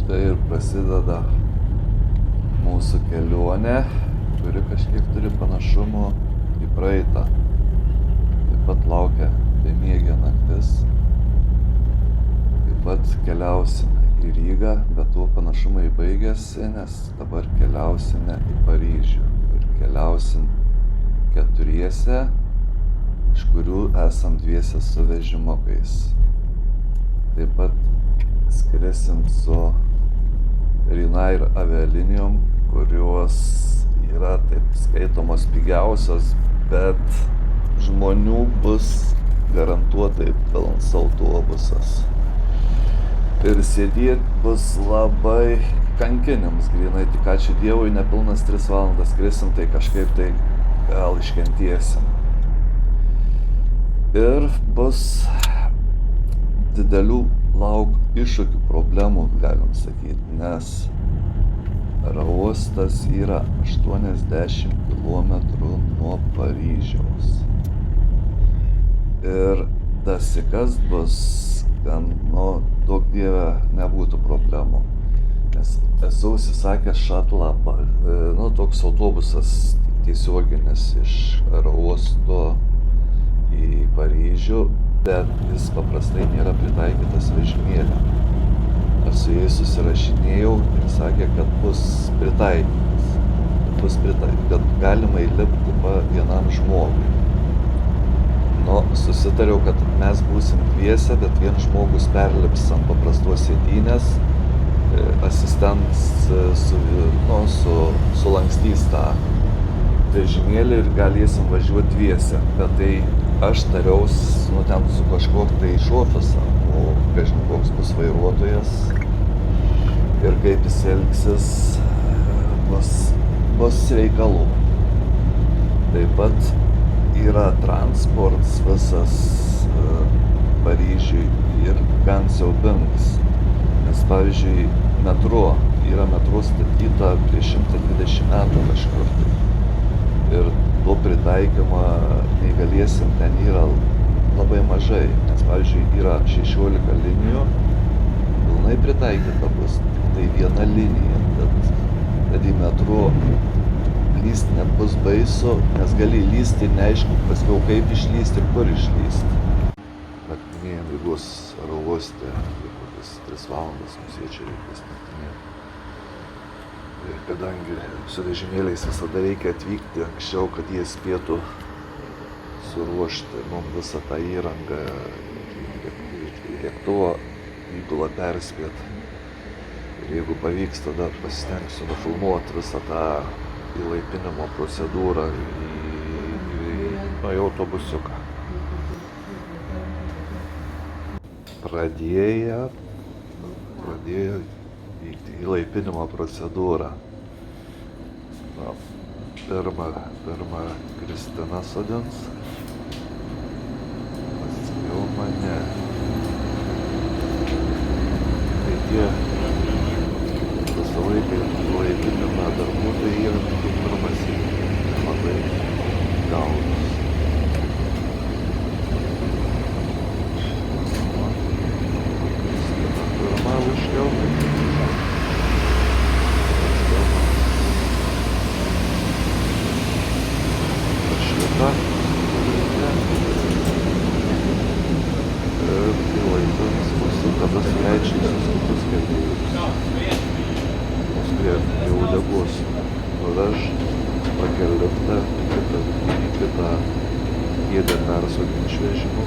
štai ir prasideda mūsų kelionė, kuri kažkiek turi panašumų į praeitą. Taip pat laukia bemiegė naktis. Taip pat keliausime į Rygą, bet tuo panašumai baigėsi, nes dabar keliausime į Paryžių. Ir keliausim keturiese, iš kurių esam dviese su vežimokais. Taip pat skrisim su Ryanair avialinijom, kurios yra taip skaitomos pigiausios, bet žmonių bus garantuotai pilnas autobusas. Ir sėdėti bus labai kankinims grynai, tik ačiū Dievui, nepilnas 3 valandas skrisim, tai kažkaip tai gal iškentiesim. Ir bus didelių iššūkių, problemų, galim sakyti, nes aerouostas yra 80 km nuo Paryžiaus. Ir dasikas bus gan, daug dieve nebūtų problemų, nes esu užsisakęs šatlą, toks autobusas tiesioginis iš aerouosto į Paryžių, bet jis paprastai nėra pritaikytas vežimėliam. Aš su jais susirašinėjau ir sakė, kad bus pritaikytas, kad galima įlipti vienam žmogui. Susitariau, kad mes būsim dviese, bet vien žmogus perlips ant paprastos sėdynės, asistentas sulankstys tą vežimėlį ir galėsim važiuoti dviese. Bet tai aš tariaus ten su kažkokiu tai iš ofiso, kažin koks bus vairuotojas ir kaip jis elgsis, bus reikalų. Taip pat yra transportas visas Paryžiui ir gan siaubingas, nes pavyzdžiui yra metro statyta prieš 120 metų kažkur tai. Ir to pritaikymą neįgaliesiem ten yra labai mažai, nes pavyzdžiui yra 16 linijų, pilnai pritaikyta bus tai viena linija, bet į metro lyst net bus baisu, nes gali lysti ir neaišku paskiau kaip išlysti ir kur išlysti. Naktinėjam Rygos aerouoste, kokias 3 valandas mums jie čia reikės naktinėti. Ir kadangi su vežimėliais visada reikia atvykti anksčiau, kad jie spėtų suruošti mums visą tą įrangą, lėktuvo įgulą perspėti. Ir jeigu pavyks, tada pasistengsiu nufilmuoti visą tą įlaipinimo procedūrą į autobusiuką. Pradėjo vykti įlaipinimo procedūrą. Pirma Kristina sodins, paskiau mane. Tai tie visą laiką įlaipinimą darbuotojai yra kaip pirmas labai gaunus. Kristina pirma užkelta. Ir įlaipins mūsų tada svečiusius kitus keleivius. Mus prie uodegos nuveš, pakel liftą į kitą kėdę persodinti iš vežimo.